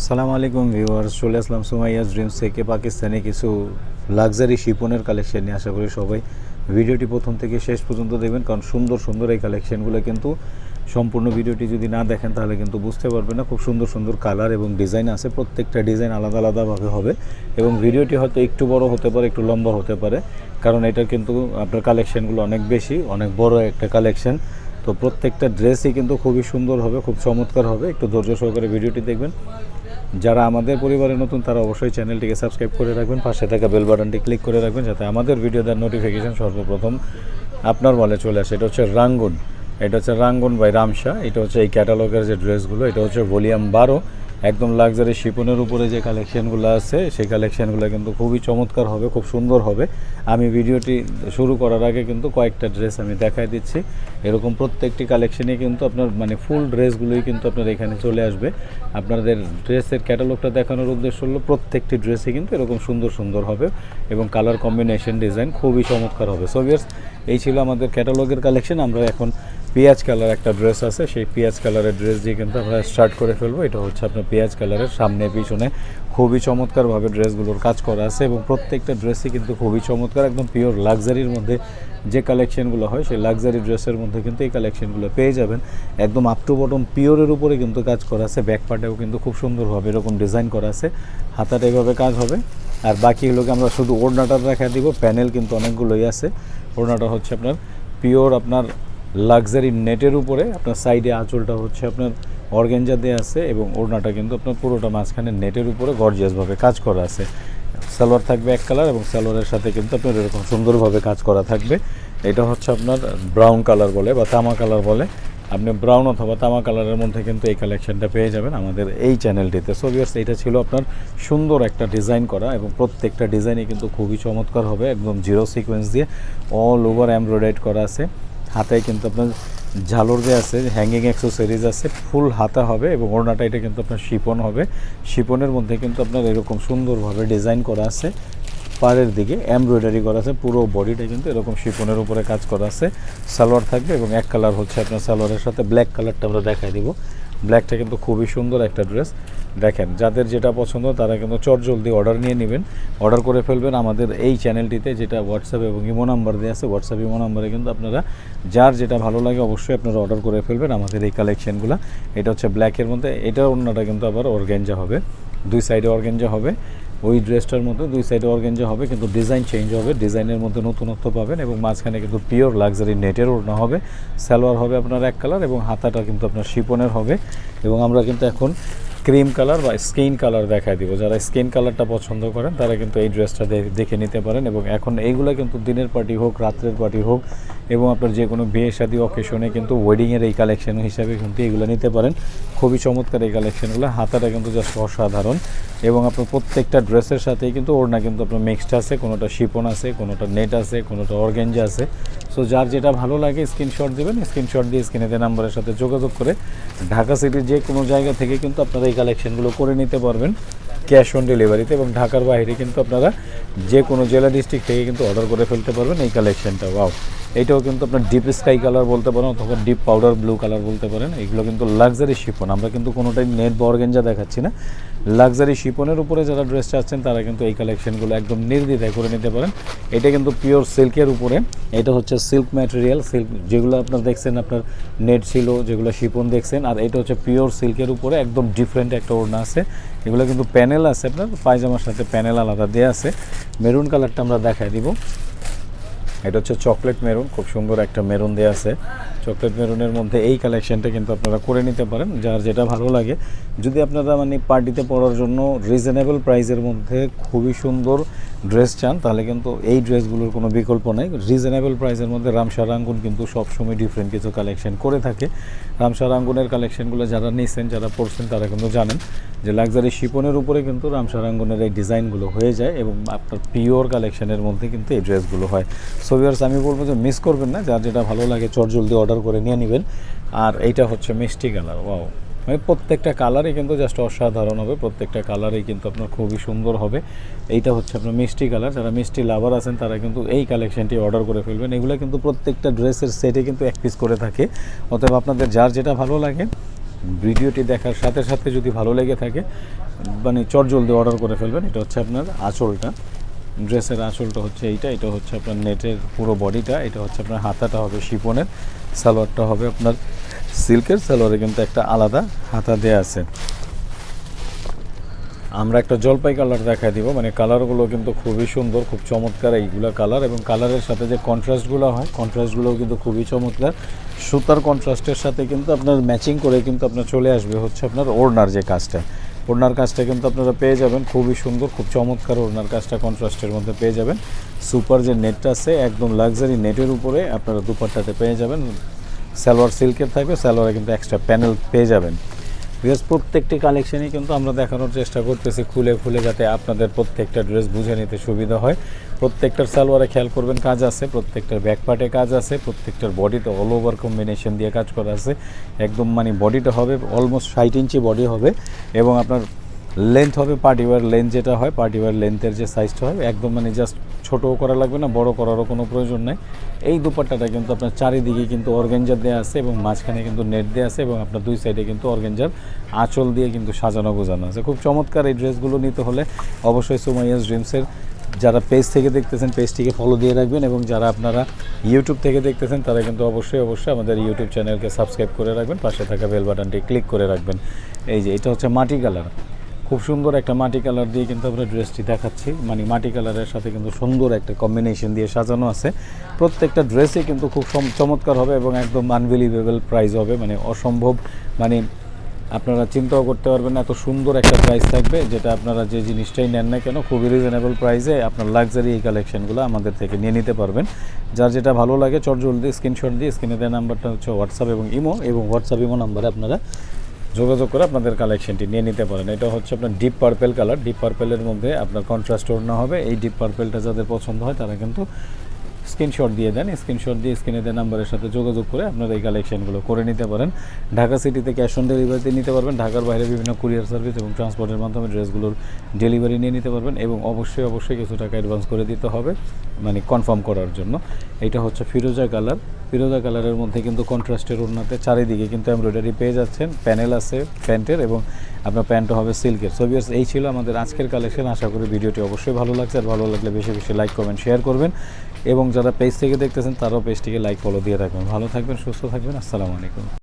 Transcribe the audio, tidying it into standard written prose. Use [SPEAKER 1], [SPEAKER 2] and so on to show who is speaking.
[SPEAKER 1] আসসালামু আলাইকুম ভিউয়ার্স, চলে আসলাম সুমাইয়াস ড্রিমস থেকে পাকিস্তানি কিছু লাক্সারি শিপনের কালেকশন নিয়ে। আশা করি সবাই ভিডিওটি প্রথম থেকে শেষ পর্যন্ত দেখবেন, কারণ সুন্দর সুন্দর এই কালেকশনগুলো কিন্তু সম্পূর্ণ ভিডিওটি যদি না দেখেন তাহলে কিন্তু বুঝতে পারবেন না। খুব সুন্দর সুন্দর কালার এবং ডিজাইন আছে, প্রত্যেকটা ডিজাইন আলাদা আলাদাভাবে হবে এবং ভিডিওটি হয়তো একটু বড় হতে পারে, একটু লম্বা হতে পারে, কারণ এটা কিন্তু আপনার কালেকশনগুলো অনেক বেশি, অনেক বড় একটা কালেকশন। তো প্রত্যেকটা ড্রেসই কিন্তু খুবই সুন্দর হবে, খুব চমৎকার হবে। একটু ধৈর্য সহকারে ভিডিওটি দেখবেন। যারা আমাদের পরিবারে নতুন তারা অবশ্যই চ্যানেলটিকে সাবস্ক্রাইব করে রাখবেন, পাশে থাকা বেল বাটনটি ক্লিক করে রাখবেন যাতে আমাদের ভিডিও দেওয়ার নোটিফিকেশন সর্বপ্রথম আপনার বলে চলে আসে। এটা হচ্ছে রাঙ্গুন, এটা হচ্ছে রাঙ্গুন বাই রামশা। এটা হচ্ছে এই ক্যাটালগের যে ড্রেসগুলো, এটা হচ্ছে ভলিউম 12। একদম লাক্সারি শিপনের উপরে যে কালেকশানগুলো আছে সেই কালেকশানগুলো কিন্তু খুবই চমৎকার হবে, খুব সুন্দর হবে। আমি ভিডিওটি শুরু করার আগে কিন্তু কয়েকটা ড্রেস আমি দেখাই দিচ্ছি। এরকম প্রত্যেকটি কালেকশানে কিন্তু আপনার ফুল ড্রেসগুলোই কিন্তু আপনার এখানে চলে আসবে। আপনাদের ড্রেসের ক্যাটালগটা দেখানোর উদ্দেশ্য হলো প্রত্যেকটি ড্রেসই কিন্তু এরকম সুন্দর সুন্দর হবে এবং কালার কম্বিনেশন ডিজাইন খুবই চমৎকার হবে। সো ভিউয়ার্স, এই ছিল আমাদের ক্যাটালগের কালেকশন। আমরা এখন পেঁয়াজ কালার একটা ড্রেস আছে, সেই পেঁয়াজ কালারের ড্রেস দিয়ে কিন্তু আমরা স্টার্ট করে ফেলবো। এটা হচ্ছে আপনার পেঁয়াজ কালারের, সামনে পিছনে খুবই চমৎকারভাবে ড্রেসগুলোর কাজ করা আছে এবং প্রত্যেকটা ড্রেসই কিন্তু খুবই চমৎকার। একদম পিওর লাক্সারির মধ্যে যে কালেকশনগুলো হয় সেই লাক্সারি ড্রেসের মধ্যে কিন্তু এই কালেকশনগুলো পেয়ে যাবেন। একদম আপ টু বটম পিওরের উপরে কিন্তু কাজ করা আছে। ব্যাক পার্টেও কিন্তু খুব সুন্দরভাবে এরকম ডিজাইন করা আছে, হাতাটা এইভাবে কাজ হবে। আর বাকি হলোকে আমরা শুধু ওড়নাটা দেখা দিব। প্যানেল কিন্তু অনেকগুলোই আছে। ওড়নাটা হচ্ছে আপনার পিওর আপনার লাক্সারি নেটের উপরে, আপনার সাইডে আঁচলটা হচ্ছে আপনার অর্গানজা দিয়ে আছে এবং ওড়নাটা কিন্তু আপনার পুরোটা মাঝখানে নেটের উপরে গর্জিয়াসভাবে কাজ করা আছে। সালোয়ার থাকবে এক কালার এবং সালোয়ারের সাথে কিন্তু আপনার এরকম সুন্দরভাবে কাজ করা থাকবে। এটা হচ্ছে আপনার ব্রাউন কালার বলে বা তামা কালার বলে। আপনি ব্রাউন অথবা তামা কালারের মধ্যে কিন্তু এই কালেকশনটা পেয়ে যাবেন আমাদের এই চ্যানেলটিতে। সো ভিউয়ার্স, এটা ছিল আপনার সুন্দর একটা ডিজাইন করা এবং প্রত্যেকটা ডিজাইনই কিন্তু খুবই চমৎকার হবে। একদম জিরো সিকোয়েন্স দিয়ে অল ওভার এমব্রয়ডারি করা আছে। হাতায় কিন্তু আপনার ঝালর দিয়ে আছে, হ্যাঙ্গিং অ্যাক্সেসরিজ আছে, ফুল হাতা হবে এবং ওড়নাটা এটা কিন্তু আপনার শিপন হবে। শিপনের মধ্যে কিন্তু আপনার এরকম সুন্দরভাবে ডিজাইন করা আছে, পাড়ের দিকে এমব্রয়ডারি করা আছে, পুরো বডিটা কিন্তু এরকম শিপনের উপরে কাজ করা আছে। সালোয়ার থাকবে এবং এক কালার হচ্ছে আপনার সালোয়ারের সাথে ব্ল্যাক কালারটা আমরা দেখাই দিব। ব্ল্যাকটা কিন্তু খুবই সুন্দর একটা ড্রেস। দেখেন, যাদের যেটা পছন্দ তারা কিন্তু চটজলদি অর্ডার নিয়ে নেবেন, অর্ডার করে ফেলবেন আমাদের এই চ্যানেলটিতে, যেটা হোয়াটসঅ্যাপ এবং ইমো নাম্বার দেওয়া আছে। হোয়াটসঅ্যাপ ইমো নাম্বারে কিন্তু আপনারা যার যেটা ভালো লাগে অবশ্যই আপনারা অর্ডার করে ফেলবেন আমাদের এই কালেকশনগুলো। এটা হচ্ছে ব্ল্যাকের মধ্যে, এটার অন্যটা কিন্তু আবার অর্গানজা হবে, দুই সাইডে অর্গানজা হবে। ওই ড্রেসটার মধ্যে দুই সাইডে অর্গানজা হবে কিন্তু ডিজাইন চেঞ্জ হবে, ডিজাইনের মধ্যে নতুনত্ব পাবেন এবং মাঝখানে কিন্তু পিওর লাক্সারি নেটের ওড়না হবে। সালোয়ার হবে আপনার এক কালার এবং হাতাটা কিন্তু আপনার শিপনের হবে। এবং আমরা কিন্তু এখন ক্রিম কালার বা স্কিন কালার দেখাই দিব। যারা স্কিন কালারটা পছন্দ করেন তারা কিন্তু এই ড্রেসটা দেখে নিতে পারেন। এবং এখন এইগুলো কিন্তু দিনের পার্টি হোক, রাত্রের পার্টি হোক এবং আপনার যে কোনো বিয়ে শাদী অকেশনে কিন্তু ওয়েডিংয়ের এই কালেকশন হিসাবে কিন্তু এগুলো নিতে পারেন। খুবই চমৎকার এই কালেকশনগুলো। হাতাটা কিন্তু জাস্ট অসাধারণ এবং আপনার প্রত্যেকটা ড্রেসের সাথেই কিন্তু ওড়না কিন্তু আপনার মিক্সড আছে, কোনোটা শিপন আছে, কোনোটা নেট আছে, কোনোটা অর্গানজা আছে। সো যার যেটা ভালো লাগে স্ক্রিনশট দেবেন, স্ক্রিনশট দিয়ে স্ক্রিনে দেওয়া নাম্বারের সাথে যোগাযোগ করে ঢাকা সিটির যে কোনো জায়গা থেকে কিন্তু আপনারা এই কালেকশনগুলো করে নিতে পারবেন ক্যাশ অন ডেলিভারিতে। এবং ঢাকার বাইরে কিন্তু আপনারা যে কোনো জেলা ডিস্ট্রিক্ট থেকে কিন্তু অর্ডার করে ফেলতে পারবেন এই কালেকশনটা। ওয়াও, এইটাও কিন্তু আপনার ডিপ স্কাই কালার বলতে পারেন অথবা ডিপ পাউডার ব্লু কালার বলতে পারেন। এগুলো কিন্তু লাক্সারি শিপন, আমরা কিন্তু কোনোটাই নেট বা অর্গানজা দেখাচ্ছি না। লাক্সারি শিপনের উপরে যারা ড্রেস চাচ্ছেন তারা কিন্তু এই কালেকশনগুলো একদম নির্দ্বিধায় করে নিতে পারেন। এটা কিন্তু পিওর সিল্কের উপরে, এটা হচ্ছে সিল্ক ম্যাটেরিয়াল। সিল্ক যেগুলো আপনার দেখছেন আপনার নেট ছিল, যেগুলো শিপন দেখছেন, আর এটা হচ্ছে পিওর সিল্কের উপরে একদম ডিফারেন্ট একটা ওড়না আছে। এগুলো কিন্তু প্যানেল আছে, আপনার পায়জামার সাথে প্যানেল আলাদা দেওয়া আছে। মেরুন কালারটা আমরা দেখাই দিব। এটা হচ্ছে চকলেট মেরুন, খুব সুন্দর একটা মেরুন দেওয়া আছে। চকলেট মেরুনের মধ্যে এই কালেকশনটা কিন্তু আপনারা করে নিতে পারেন যার যেটা ভালো লাগে। যদি আপনারা পার্টিতে পরার জন্য রিজনেবল প্রাইসের মধ্যে খুবই সুন্দর ড্রেস চান তাহলে কিন্তু এই ড্রেসগুলোর কোনো বিকল্প নেই। রিজনেবল প্রাইসের মধ্যে রামশা রাঙ্গুন কিন্তু সবসময় ডিফারেন্ট কিছু কালেকশন করে থাকে। রামশা রাঙ্গুনের কালেকশনগুলো যারা নিয়েছেন, যারা পড়ছেন তারা কিন্তু জানেন যে লাক্সারি শিপনের উপরে কিন্তু রামশা রাঙ্গুনের এই ডিজাইনগুলো হয়ে যায় এবং আপনার পিওর কালেকশনের মধ্যে কিন্তু এই ড্রেসগুলো হয়। সো ভিউয়ার্স, আমি বলবো যে মিস করবেন না, যার যেটা ভালো লাগে চটজলদি অর্ডার করে নিয়ে নেবেন। আর এইটা হচ্ছে মিষ্টি কালার। ওয়াও, প্রত্যেকটা কালারই কিন্তু জাস্ট অসাধারণ হবে, প্রত্যেকটা কালারই কিন্তু আপনার খুবই সুন্দর হবে। এইটা হচ্ছে আপনার মিষ্টি কালার। যারা মিষ্টি লাভার আছেন তারা কিন্তু এই কালেকশনটি অর্ডার করে ফেলবেন। এগুলো কিন্তু প্রত্যেকটা ড্রেসের সেটে কিন্তু এক পিস করে থাকে। অতএব আপনাদের যার যেটা ভালো লাগে ভিডিওটি দেখার সাথে সাথে যদি ভালো লেগে থাকে মানে চটজলদি অর্ডার করে ফেলবেন। এটা হচ্ছে আপনার আঁচলটা, ড্রেসের আঁচলটা হচ্ছে এটা হচ্ছে আপনার নেটের পুরো বডিটা, এটা হচ্ছে আপনার হাতাটা হবে শিফনের, সালোয়ারটা হবে আপনার সিল্কের, সালোয়ারে কিন্তু একটা আলাদা হাতা দেয়া আছে। আমরা একটা জলপাই কালার দেখাই দিব, মানে কালারগুলো কিন্তু খুবই সুন্দর, খুব চমৎকার এইগুলো কালার, এবং কালারের সাথে যে কন্ট্রাস্টগুলো হয় কন্ট্রাস্টগুলোও কিন্তু খুবই চমৎকার। সুতার কন্ট্রাস্টের সাথে কিন্তু আপনার ম্যাচিং করে কিন্তু আপনার চলে আসবে হচ্ছে আপনার ওড়নার যে কাজটা, ওড়নার কাজটা কিন্তু আপনারা পেয়ে যাবেন খুবই সুন্দর, খুব চমৎকার ওড়নার কাজটা কন্ট্রাস্টের মধ্যে পেয়ে যাবেন। সুপার যে নেটটা আছে একদম লাক্সারি নেটের উপরে আপনারা দুপাট্টাতে পেয়ে যাবেন। সালোয়ার সিল্কের থাকবে, সালোয়ারে কিন্তু এক্সট্রা প্যানেল পেয়ে যাবেন। বিকজ প্রত্যেকটি কালেকশনই কিন্তু আমরা দেখানোর চেষ্টা করতেছি খুলে খুলে, যাতে আপনাদের প্রত্যেকটা ড্রেস বুঝে নিতে সুবিধা হয়। প্রত্যেকটার সালোয়ারে খেয়াল করবেন কাজ আছে, প্রত্যেকটার ব্যাক পার্টে কাজ আছে, প্রত্যেকটার বডিতে অল ওভার কম্বিনেশন দিয়ে কাজ করা আছে। একদম মানে বডিটা হবে অলমোস্ট 60 ইঞ্চি বডি হবে, এবং আপনার লেন্থ হবে পার্টিওয়ার লেন্থ যেটা হয়, পার্টিওয়ার লেন্থের যে সাইজটা হয় একদম মানে জাস্ট ছোটও করা লাগবে না, বড় করারও কোনো প্রয়োজন নাই। এই দুপাট্টাটা কিন্তু আপনার চারিদিকে কিন্তু অর্গানজার দেওয়া আছে, এবং মাঝখানে কিন্তু নেট দেওয়া আছে, এবং আপনার দুই সাইডে কিন্তু অর্গানজার আঁচল দিয়ে কিন্তু সাজানো গোছানো আছে। খুব চমৎকার এই ড্রেসগুলো নিতে হলে অবশ্যই সুমাইয়াস ড্রিমসের যারা পেজ থেকে দেখতেছেন পেজটিকে ফলো দিয়ে রাখবেন, এবং যারা আপনারা ইউটিউব থেকে দেখতেছেন তারা কিন্তু অবশ্যই আমাদের ইউটিউব চ্যানেলকে সাবস্ক্রাইব করে রাখবেন, পাশে থাকা বেল বাটনটি ক্লিক করে রাখবেন। এই যে এটা হচ্ছে মাটি কালার, খুব সুন্দর একটা মাটি কালার দিয়ে কিন্তু আমরা ড্রেসটি দেখাচ্ছি, মানে মাটি কালারের সাথে কিন্তু সুন্দর একটা কম্বিনেশন দিয়ে সাজানো আছে। প্রত্যেকটা ড্রেসই কিন্তু খুব চমৎকার হবে, এবং একদম আনবিলিভেবল প্রাইস হবে, মানে অসম্ভব, মানে আপনারা চিন্তাও করতে পারবেন না এত সুন্দর একটা প্রাইস থাকবে, যেটা আপনারা যে জিনিসটাই নেন না কেন খুবই রিজনেবল প্রাইসে আপনার লাক্সারি এই কালেকশনগুলো আমাদের থেকে নিয়ে নিতে পারবেন। যার যেটা ভালো লাগে চটজলদি স্ক্রিনশট দিয়ে স্ক্রিনে দেওয়া নাম্বারটা হচ্ছে হোয়াটসঅ্যাপ এবং ইমো, এবং হোয়াটসঅ্যাপ ইমো নাম্বারে আপনারা যোগাযোগ করে আপনাদের কালেকশনটি নিয়ে নিতে পারেন। এটা হচ্ছে আপনার ডিপ পার্পেল কালার, ডিপ পার্পেলের মধ্যে আপনার কন্ট্রাস্ট ওড়না হবে। এই ডিপ পার্পেলটা যাদের পছন্দ হয় তারা কিন্তু স্ক্রিনশট দিয়ে দেন, স্ক্রিনশট দিয়ে স্ক্রিনে দেওয়া নাম্বারের সাথে যোগাযোগ করে আপনারা এই কালেকশনগুলো করে নিতে পারেন। ঢাকা সিটিতে ক্যাশ অন ডেলিভারিতে নিতে পারবেন, ঢাকার বাইরে বিভিন্ন কুরিয়ার সার্ভিস এবং ট্রান্সপোর্টের মাধ্যমে ড্রেসগুলোর ডেলিভারি নিয়ে নিতে পারবেন, এবং অবশ্যই কিছু টাকা অ্যাডভান্স করে দিতে হবে মানে কনফার্ম করার জন্য। এটা হচ্ছে ফিরোজা কালার, ফিরোজা কালারের মধ্যে কিন্তু কন্ট্রাস্টের ওড়নাতে চারিদিকে কিন্তু এমব্রয়ডারি পেয়ে যাচ্ছেন, প্যানেল আছে প্যান্টের, এবং আপনার প্যান্টও হবে সিল্কের। সো ভিউয়ার্স, এই ছিল আমাদের আজকের কালেকশন। আশা করি ভিডিওটি অবশ্যই ভালো লাগছে, আর ভালো লাগলে বেশি বেশি লাইক কমেন্ট শেয়ার করবেন, এবং যারা পেজ থেকে দেখতেছেন তারাও পেজটিকে লাইক ফলো দিয়ে রাখবেন। ভালো থাকবেন, সুস্থ থাকবেন, আসসালামু আলাইকুম।